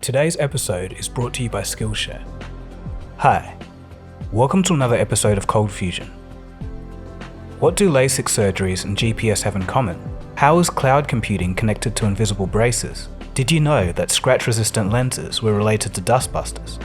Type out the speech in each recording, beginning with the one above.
Today's episode is brought to you by Skillshare. Hi, welcome to another episode of Cold Fusion. What do LASIK surgeries and GPS have in common? How is cloud computing connected to invisible braces? Did you know that scratch-resistant lenses were related to dustbusters?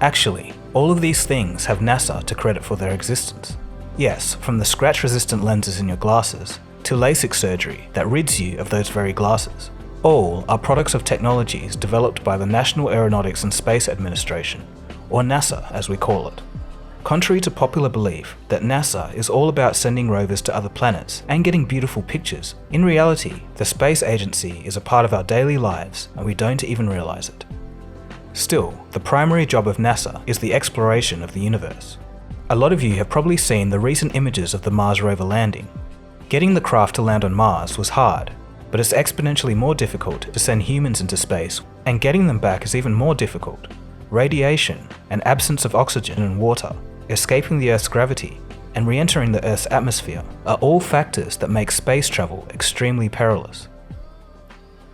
Actually, all of these things have NASA to credit for their existence. Yes, from the scratch-resistant lenses in your glasses to LASIK surgery that rids you of those very glasses. All are products of technologies developed by the National Aeronautics and Space Administration, or NASA as we call it. Contrary to popular belief that NASA is all about sending rovers to other planets and getting beautiful pictures, in reality, the space agency is a part of our daily lives and we don't even realize it. Still, the primary job of NASA is the exploration of the universe. A lot of you have probably seen the recent images of the Mars rover landing. Getting the craft to land on Mars was hard, but it's exponentially more difficult to send humans into space, and getting them back is even more difficult. Radiation, an absence of oxygen and water, escaping the Earth's gravity, and re-entering the Earth's atmosphere are all factors that make space travel extremely perilous.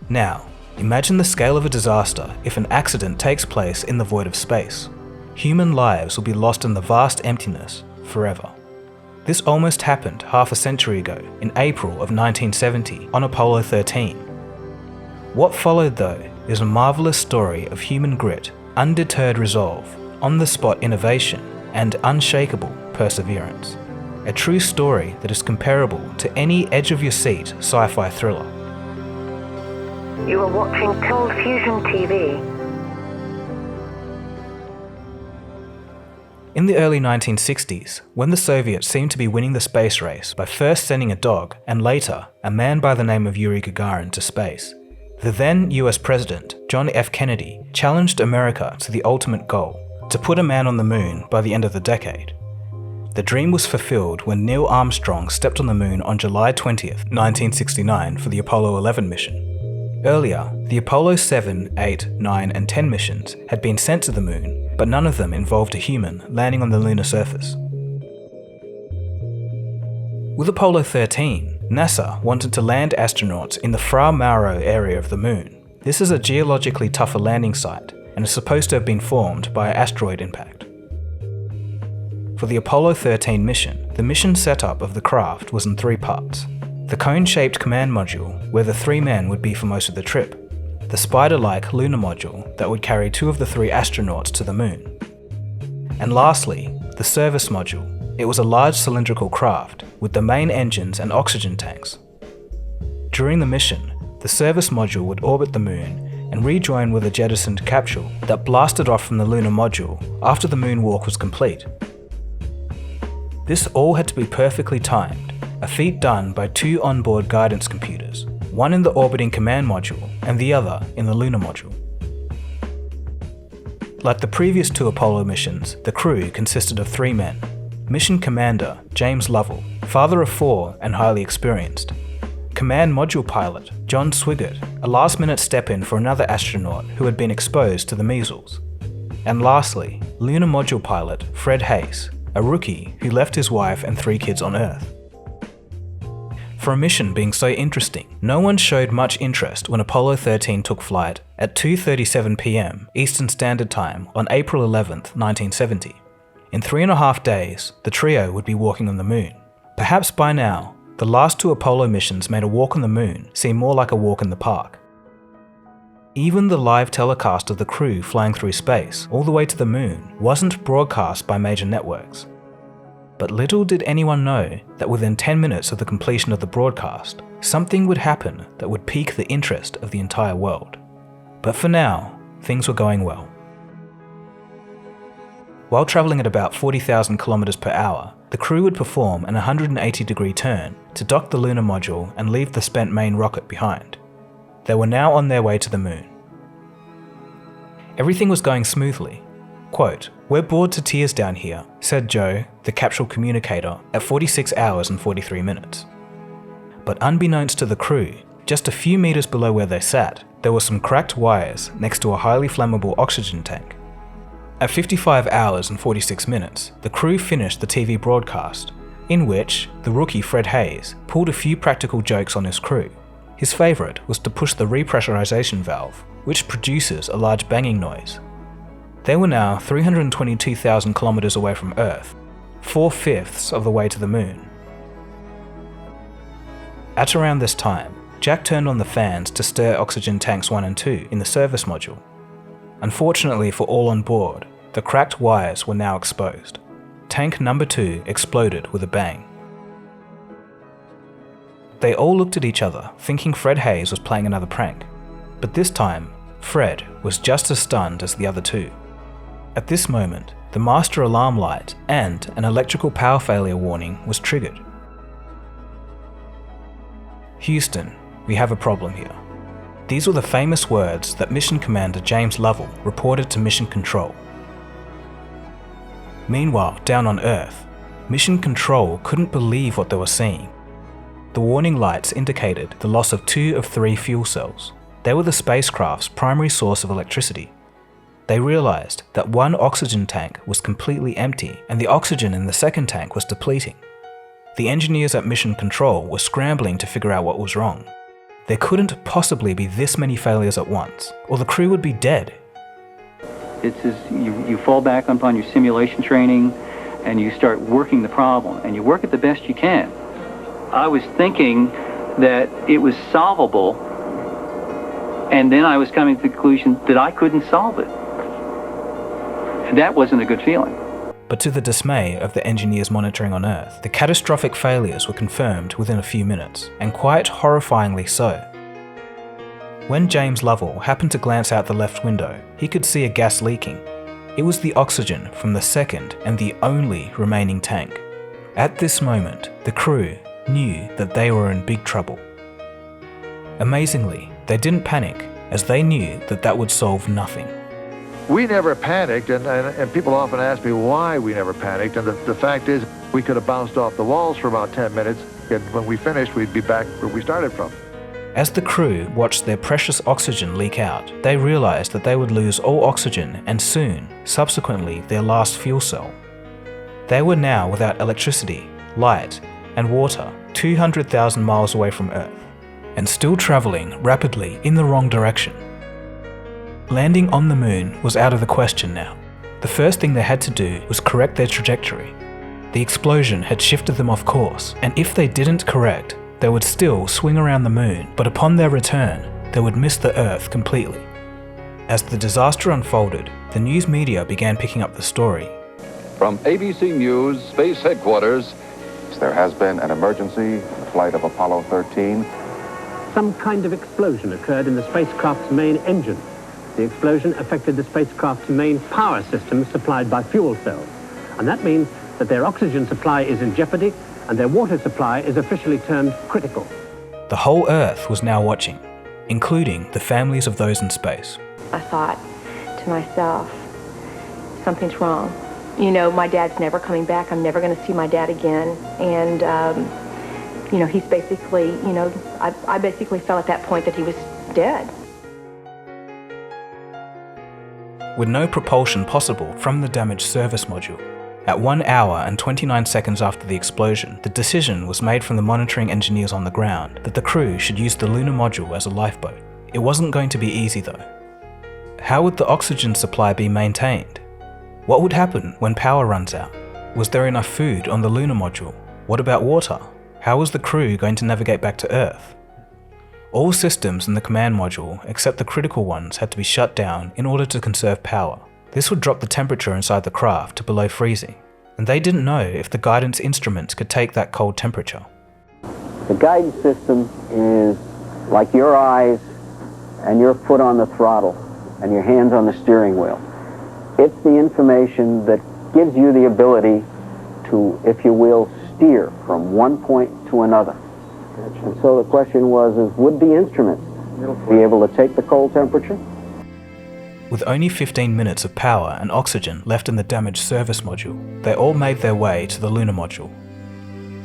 Now, imagine the scale of a disaster if an accident takes place in the void of space. Human lives will be lost in the vast emptiness forever. This almost happened half a century ago, in April of 1970, on Apollo 13. What followed though is a marvelous story of human grit, undeterred resolve, on-the-spot innovation, and unshakable perseverance. A true story that is comparable to any edge-of-your-seat sci-fi thriller. You are watching Cold Fusion TV. In the early 1960s, when the Soviets seemed to be winning the space race by first sending a dog and later a man by the name of Yuri Gagarin to space, the then US President, John F. Kennedy, challenged America to the ultimate goal, to put a man on the moon by the end of the decade. The dream was fulfilled when Neil Armstrong stepped on the moon on July 20th, 1969 for the Apollo 11 mission. Earlier, the Apollo 7, 8, 9 and 10 missions had been sent to the moon, but none of them involved a human landing on the lunar surface. With Apollo 13, NASA wanted to land astronauts in the Fra Mauro area of the moon. This is a geologically tougher landing site and is supposed to have been formed by an asteroid impact. For the Apollo 13 mission, the mission setup of the craft was in three parts. The cone-shaped command module, where the three men would be for most of the trip. The spider-like lunar module that would carry two of the three astronauts to the moon. And lastly, the service module. It was a large cylindrical craft with the main engines and oxygen tanks. During the mission, the service module would orbit the moon and rejoin with a jettisoned capsule that blasted off from the lunar module after the moonwalk was complete. This all had to be perfectly timed, a feat done by two onboard guidance computers, one in the orbiting command module and the other in the lunar module. Like the previous two Apollo missions, the crew consisted of three men. Mission Commander James Lovell, father of four and highly experienced. Command Module Pilot John Swigert, a last-minute step-in for another astronaut who had been exposed to the measles. And lastly, Lunar Module Pilot Fred Haise, a rookie who left his wife and three kids on Earth. For a mission being so interesting, no one showed much interest when Apollo 13 took flight at 2:37 p.m. Eastern Standard Time on April 11, 1970. In 3.5 days, the trio would be walking on the moon. Perhaps by now, the last two Apollo missions made a walk on the moon seem more like a walk in the park. Even the live telecast of the crew flying through space all the way to the moon wasn't broadcast by major networks. But little did anyone know that within 10 minutes of the completion of the broadcast, something would happen that would pique the interest of the entire world. But for now, things were going well. While travelling at about 40,000 kilometers per hour, the crew would perform an 180-degree turn to dock the lunar module and leave the spent main rocket behind. They were now on their way to the moon. Everything was going smoothly. Quote, "We're bored to tears down here," said Joe, the capsule communicator, at 46 hours and 43 minutes. But unbeknownst to the crew, just a few meters below where they sat, there were some cracked wires next to a highly flammable oxygen tank. At 55 hours and 46 minutes, the crew finished the TV broadcast, in which the rookie Fred Haise pulled a few practical jokes on his crew. His favourite was to push the repressurization valve, which produces a large banging noise. They were now 322,000 kilometers away from Earth, 4/5 of the way to the moon. At around this time, Jack turned on the fans to stir oxygen tanks 1 and 2 in the service module. Unfortunately for all on board, the cracked wires were now exposed. Tank number 2 exploded with a bang. They all looked at each other, thinking Fred Haise was playing another prank. But this time, Fred was just as stunned as the other two. At this moment, the master alarm light and an electrical power failure warning was triggered. "Houston, we have a problem here." These were the famous words that Mission Commander James Lovell reported to Mission Control. Meanwhile, down on Earth, Mission Control couldn't believe what they were seeing. The warning lights indicated the loss of 2 of 3 fuel cells. They were the spacecraft's primary source of electricity. They realized that one oxygen tank was completely empty and the oxygen in the second tank was depleting. The engineers at Mission Control were scrambling to figure out what was wrong. There couldn't possibly be this many failures at once, or the crew would be dead. It's as you fall back upon your simulation training and you start working the problem, and you work it the best you can. I was thinking that it was solvable, and then I was coming to the conclusion that I couldn't solve it. And that wasn't a good feeling. But to the dismay of the engineers monitoring on Earth, the catastrophic failures were confirmed within a few minutes, and quite horrifyingly so. When James Lovell happened to glance out the left window, he could see a gas leaking. It was the oxygen from the second and the only remaining tank. At this moment, the crew knew that they were in big trouble. Amazingly, they didn't panic, as they knew that that would solve nothing. We never panicked, and people often ask me why we never panicked, and the fact is we could have bounced off the walls for about 10 minutes, and when we finished, we'd be back where we started from. As the crew watched their precious oxygen leak out, they realized that they would lose all oxygen and soon, subsequently, their last fuel cell. They were now without electricity, light, and water 200,000 miles away from Earth, and still traveling rapidly in the wrong direction. Landing on the moon was out of the question now. The first thing they had to do was correct their trajectory. The explosion had shifted them off course, and if they didn't correct, they would still swing around the moon, but upon their return, they would miss the Earth completely. As the disaster unfolded, the news media began picking up the story. From ABC News Space Headquarters, there has been an emergency in the flight of Apollo 13. Some kind of explosion occurred in the spacecraft's main engine. The explosion affected the spacecraft's main power system supplied by fuel cells. And that means that their oxygen supply is in jeopardy and their water supply is officially termed critical. The whole Earth was now watching, including the families of those in space. I thought to myself, something's wrong. You know, my dad's never coming back. I'm never going to see my dad again. And, you know, he's basically, you know, I basically felt at that point that he was dead. With no propulsion possible from the damaged service module, at 1 hour and 29 seconds after the explosion, the decision was made from the monitoring engineers on the ground that the crew should use the lunar module as a lifeboat. It wasn't going to be easy though. How would the oxygen supply be maintained? What would happen when power runs out? Was there enough food on the lunar module? What about water? How was the crew going to navigate back to Earth? All systems in the command module, except the critical ones, had to be shut down in order to conserve power. This would drop the temperature inside the craft to below freezing, and they didn't know if the guidance instruments could take that cold temperature. The guidance system is like your eyes and your foot on the throttle and your hands on the steering wheel. It's the information that gives you the ability to, if you will, steer from one point to another. And so the question was, would the instruments be able to take the cold temperature? With only 15 minutes of power and oxygen left in the damaged service module, they all made their way to the lunar module.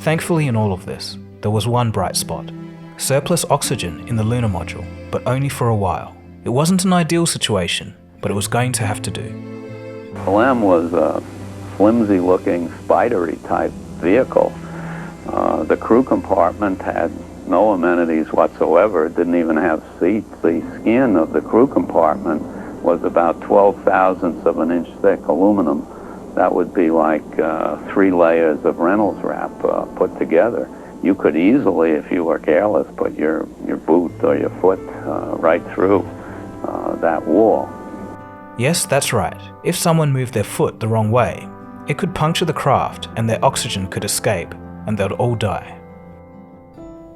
Thankfully in all of this, there was one bright spot. Surplus oxygen in the lunar module, but only for a while. It wasn't an ideal situation, but it was going to have to do. LM was a flimsy-looking, spidery-type vehicle. The crew compartment had no amenities whatsoever. It didn't even have seats. The skin of the crew compartment was about 12 thousandths of an inch thick aluminum. That would be like 3 layers of Reynolds wrap put together. You could easily, if you were careless, put your boot or your foot right through that wall. Yes, that's right. If someone moved their foot the wrong way, it could puncture the craft and their oxygen could escape, and they'd all die.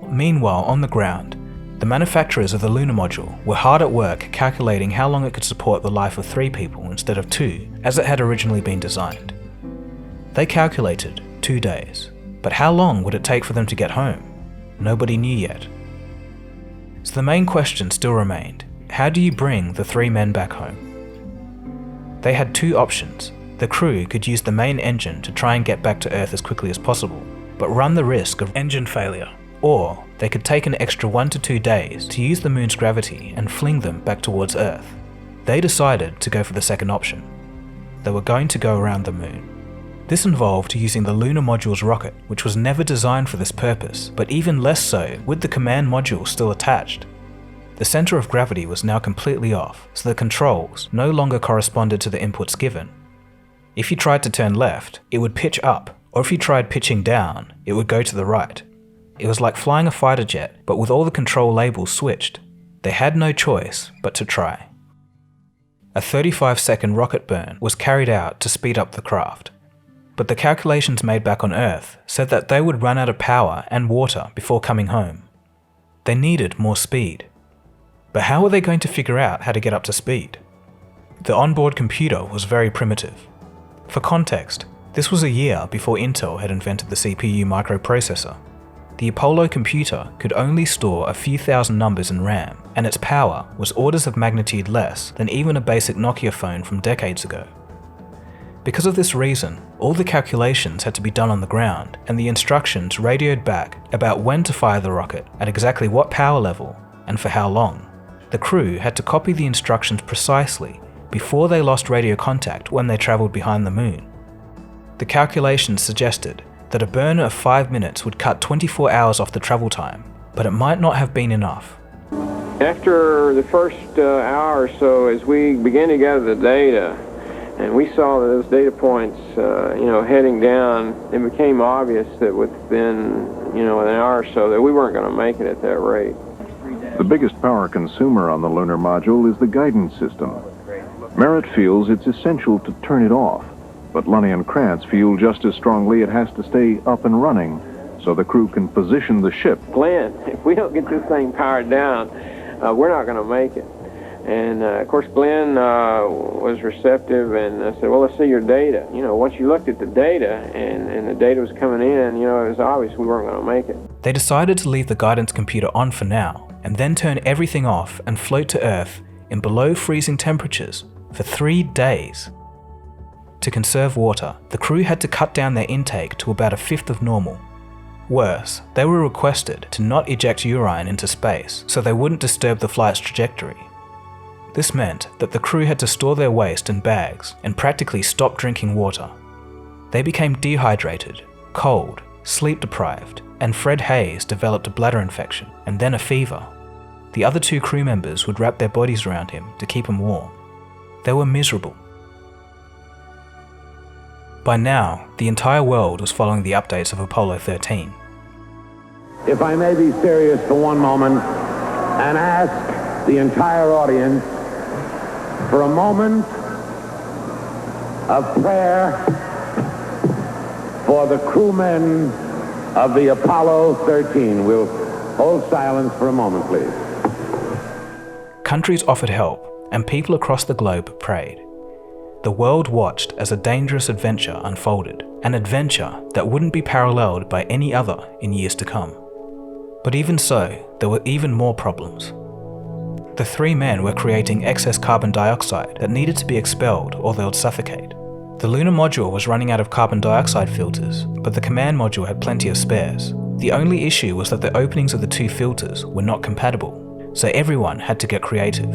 Meanwhile, on the ground, the manufacturers of the lunar module were hard at work calculating how long it could support the life of 3 people instead of 2, as it had originally been designed. They calculated 2 days, but how long would it take for them to get home? Nobody knew yet. So the main question still remained: how do you bring the 3 men back home? They had 2 options. The crew could use the main engine to try and get back to Earth as quickly as possible, but run the risk of engine failure. Or they could take an extra 1 to 2 days to use the moon's gravity and fling them back towards Earth. They decided to go for the second option. They were going to go around the moon. This involved using the lunar module's rocket, which was never designed for this purpose, but even less so with the command module still attached. The center of gravity was now completely off, so the controls no longer corresponded to the inputs given. If you tried to turn left, it would pitch up, or if you tried pitching down, it would go to the right. It was like flying a fighter jet, but with all the control labels switched. They had no choice but to try. A 35-second rocket burn was carried out to speed up the craft, but the calculations made back on Earth said that they would run out of power and water before coming home. They needed more speed. But how were they going to figure out how to get up to speed? The onboard computer was very primitive. For context, this was a year before Intel had invented the CPU microprocessor. The Apollo computer could only store a few thousand numbers in RAM, and its power was orders of magnitude less than even a basic Nokia phone from decades ago. Because of this reason, all the calculations had to be done on the ground, and the instructions radioed back about when to fire the rocket, at exactly what power level, and for how long. The crew had to copy the instructions precisely before they lost radio contact when they travelled behind the moon. The calculations suggested that a burn of 5 minutes would cut 24 hours off the travel time, but it might not have been enough. After the first hour or so, as we began to gather the data, and we saw that those data points, heading down, it became obvious that within, an hour or so that we weren't going to make it at that rate. The biggest power consumer on the lunar module is the guidance system. Merritt feels it's essential to turn it off, but Lunny and Krantz feel just as strongly it has to stay up and running so the crew can position the ship. Glenn, if we don't get this thing powered down, we're not going to make it. And, of course, Glenn was receptive and said, well, let's see your data. Once you looked at the data and the data was coming in, it was obvious we weren't going to make it. They decided to leave the guidance computer on for now, and then turn everything off and float to Earth in below freezing temperatures for 3 days. To conserve water, the crew had to cut down their intake to about 1/5 of normal. Worse, they were requested to not eject urine into space so they wouldn't disturb the flight's trajectory. This meant that the crew had to store their waste in bags and practically stop drinking water. They became dehydrated, cold, sleep-deprived, and Fred Hayes developed a bladder infection and then a fever. The other 2 crew members would wrap their bodies around him to keep him warm. They were miserable. By now, the entire world was following the updates of Apollo 13. If I may be serious for one moment and ask the entire audience for a moment of prayer for the crewmen of the Apollo 13. We'll hold silence for a moment, please. Countries offered help, and people across the globe prayed. The world watched as a dangerous adventure unfolded, an adventure that wouldn't be paralleled by any other in years to come. But even so, there were even more problems. The 3 men were creating excess carbon dioxide that needed to be expelled or they would suffocate. The lunar module was running out of carbon dioxide filters, but the command module had plenty of spares. The only issue was that the openings of the 2 filters were not compatible, so everyone had to get creative.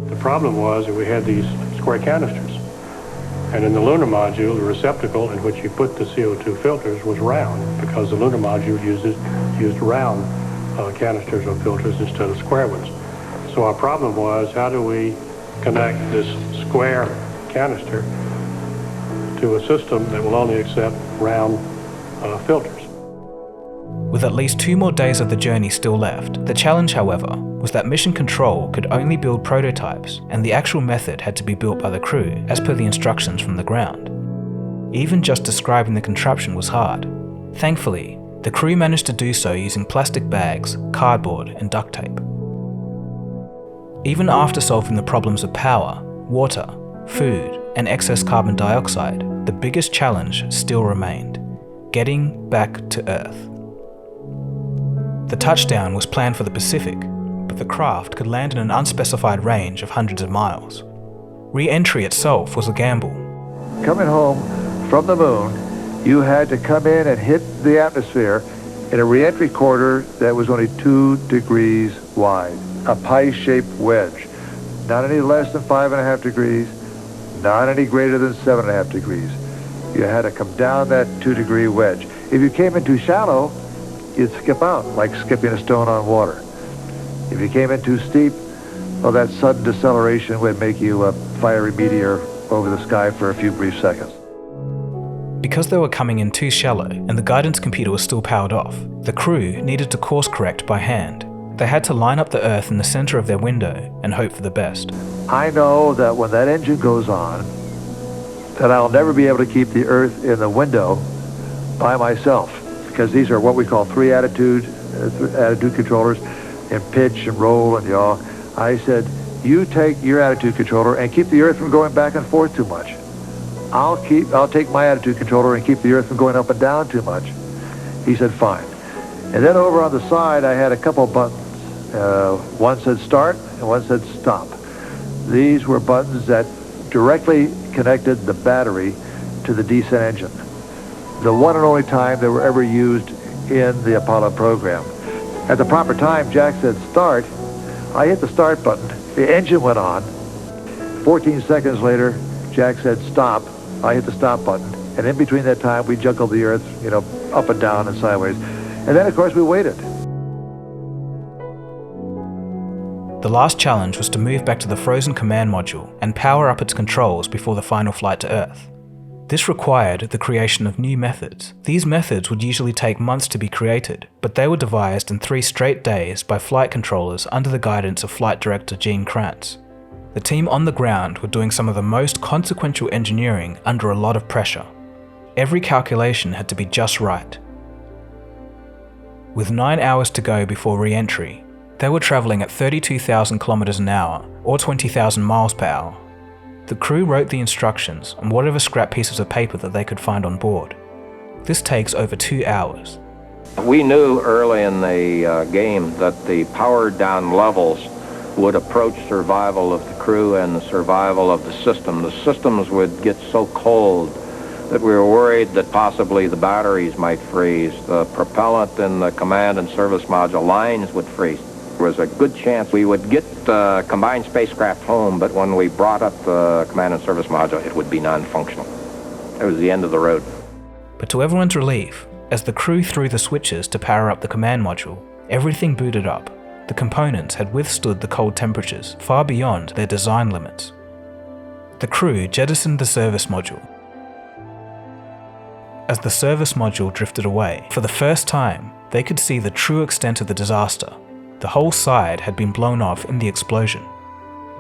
The problem was that we had these square canisters. And in the lunar module, the receptacle in which you put the CO2 filters was round because the lunar module used round canisters or filters instead of square ones. So our problem was, how do we connect this square canister to a system that will only accept round filters? With at least 2 more days of the journey still left, the challenge, however, was that Mission Control could only build prototypes, and the actual method had to be built by the crew as per the instructions from the ground. Even just describing the contraption was hard. Thankfully, the crew managed to do so using plastic bags, cardboard, and duct tape. Even after solving the problems of power, water, food, and excess carbon dioxide, the biggest challenge still remained: getting back to Earth. The touchdown was planned for the Pacific, but the craft could land in an unspecified range of hundreds of miles. Re-entry itself was a gamble. Coming home from the moon, you had to come in and hit the atmosphere in a re-entry corridor that was only 2 degrees wide, a pie-shaped wedge. Not any less than 5.5 degrees, not any greater than 7.5 degrees. You had to come down that 2-degree wedge. If you came in too shallow, you'd skip out, like skipping a stone on water. If you came in too steep, well, that sudden deceleration would make you a fiery meteor over the sky for a few brief seconds. Because they were coming in too shallow and the guidance computer was still powered off, the crew needed to course correct by hand. They had to line up the Earth in the center of their window and hope for the best. I know that when that engine goes on, that I'll never be able to keep the Earth in the window by myself, because these are what we call 3 attitude controllers in pitch and roll and yaw. I said, you take your attitude controller and keep the Earth from going back and forth too much. I'll take my attitude controller and keep the Earth from going up and down too much. He said, fine. And then over on the side, I had a couple buttons. One said start and one said stop. These were buttons that directly connected the battery to the descent engine. The one and only time they were ever used in the Apollo program. At the proper time, Jack said start. I hit the start button. The engine went on. 14 seconds later, Jack said stop. I hit the stop button. And in between that time, we juggled the Earth, up and down and sideways. And then, of course, we waited. The last challenge was to move back to the frozen command module and power up its controls before the final flight to Earth. This required the creation of new methods. These methods would usually take months to be created, but they were devised in 3 straight days by flight controllers under the guidance of Flight Director Gene Kranz. The team on the ground were doing some of the most consequential engineering under a lot of pressure. Every calculation had to be just right. With 9 hours to go before re-entry, they were travelling at 32,000 kilometers an hour, or 20,000 miles per hour. The crew wrote the instructions on whatever scrap pieces of paper that they could find on board. This takes over 2 hours. We knew early in the game that the powered down levels would approach survival of the crew and the survival of the system. The systems would get so cold that we were worried that possibly the batteries might freeze. The propellant in the command and service module lines would freeze. There was a good chance we would get the combined spacecraft home, but when we brought up the command and service module, it would be non-functional. It was the end of the road. But to everyone's relief, as the crew threw the switches to power up the command module, everything booted up. The components had withstood the cold temperatures far beyond their design limits. The crew jettisoned the service module. As the service module drifted away, for the first time, they could see the true extent of the disaster. The whole side had been blown off in the explosion.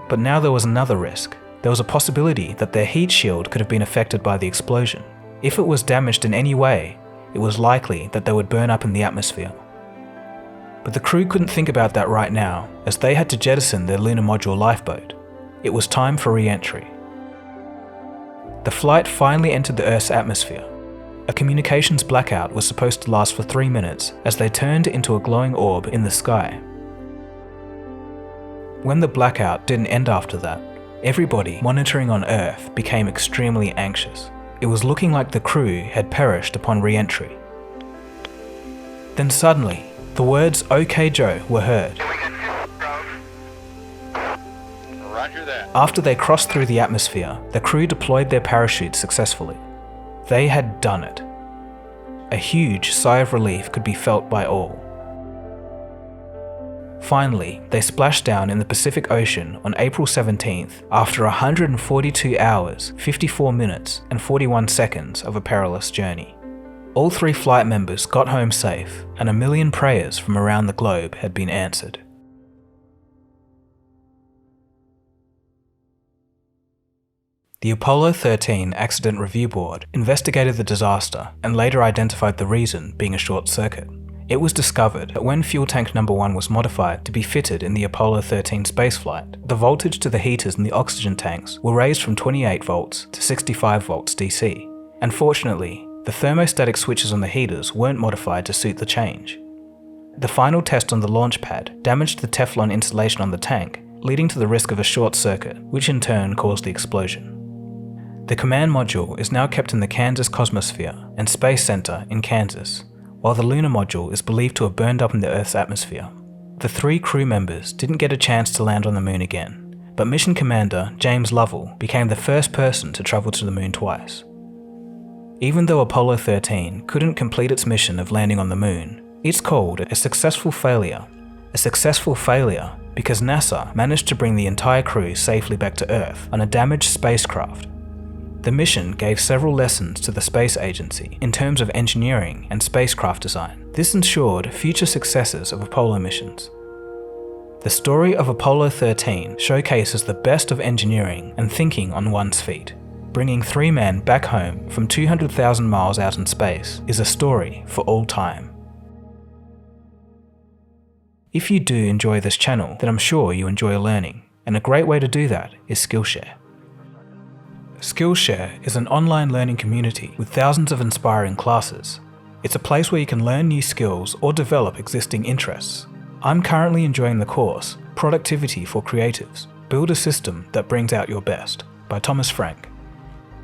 But now there was another risk. There was a possibility that their heat shield could have been affected by the explosion. If it was damaged in any way, it was likely that they would burn up in the atmosphere. But the crew couldn't think about that right now, as they had to jettison their lunar module lifeboat. It was time for re-entry. The flight finally entered the Earth's atmosphere. A communications blackout was supposed to last for 3 minutes as they turned into a glowing orb in the sky. When the blackout didn't end after that, everybody monitoring on Earth became extremely anxious. It was looking like the crew had perished upon re-entry. Then suddenly, the words "OK Joe" were heard. After they crossed through the atmosphere, the crew deployed their parachutes successfully. They had done it. A huge sigh of relief could be felt by all. Finally, they splashed down in the Pacific Ocean on April 17th after 142 hours, 54 minutes, and 41 seconds of a perilous journey. All 3 flight members got home safe, and 1 million prayers from around the globe had been answered. The Apollo 13 Accident Review Board investigated the disaster and later identified the reason being a short circuit. It was discovered that when fuel tank number 1 was modified to be fitted in the Apollo 13 spaceflight, the voltage to the heaters in the oxygen tanks were raised from 28 volts to 65 volts DC. Unfortunately, the thermostatic switches on the heaters weren't modified to suit the change. The final test on the launch pad damaged the Teflon insulation on the tank, leading to the risk of a short circuit, which in turn caused the explosion. The command module is now kept in the Kansas Cosmosphere and Space Center in Kansas, while the lunar module is believed to have burned up in the Earth's atmosphere. The 3 crew members didn't get a chance to land on the moon again, but mission commander James Lovell became the first person to travel to the moon twice. Even though Apollo 13 couldn't complete its mission of landing on the moon, it's called a successful failure. A successful failure because NASA managed to bring the entire crew safely back to Earth on a damaged spacecraft. The mission gave several lessons to the space agency in terms of engineering and spacecraft design. This ensured future successes of Apollo missions. The story of Apollo 13 showcases the best of engineering and thinking on one's feet. Bringing 3 men back home from 200,000 miles out in space is a story for all time. If you do enjoy this channel, then I'm sure you enjoy learning, and a great way to do that is Skillshare. Skillshare is an online learning community with thousands of inspiring classes. It's a place where you can learn new skills or develop existing interests. I'm currently enjoying the course, Productivity for Creatives, Build a System that Brings Out Your Best, by Thomas Frank.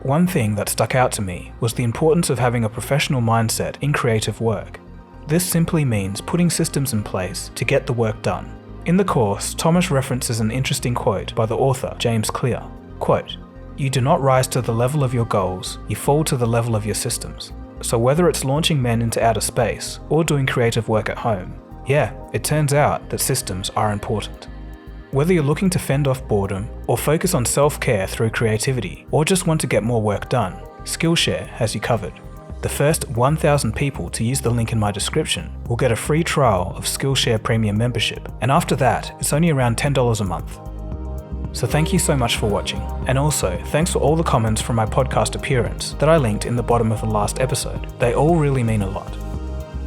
One thing that stuck out to me was the importance of having a professional mindset in creative work. This simply means putting systems in place to get the work done. In the course, Thomas references an interesting quote by the author, James Clear. Quote, "You do not rise to the level of your goals, you fall to the level of your systems." So whether it's launching men into outer space or doing creative work at home, yeah, it turns out that systems are important. Whether you're looking to fend off boredom or focus on self-care through creativity or just want to get more work done, Skillshare has you covered. The first 1,000 people to use the link in my description will get a free trial of Skillshare Premium membership, and after that, it's only around $10 a month. So thank you so much for watching, and also thanks for all the comments from my podcast appearance that I linked in the bottom of the last episode. They all really mean a lot.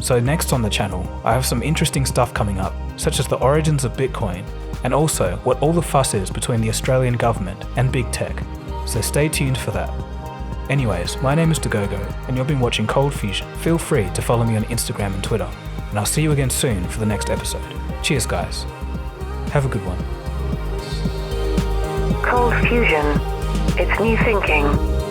So next on the channel, I have some interesting stuff coming up, such as the origins of Bitcoin, and also what all the fuss is between the Australian government and big tech, so stay tuned for that. Anyways, my name is Dagogo, and you've been watching Cold Fusion. Feel free to follow me on Instagram and Twitter, and I'll see you again soon for the next episode. Cheers guys. Have a good one. Cold Fusion. It's new thinking.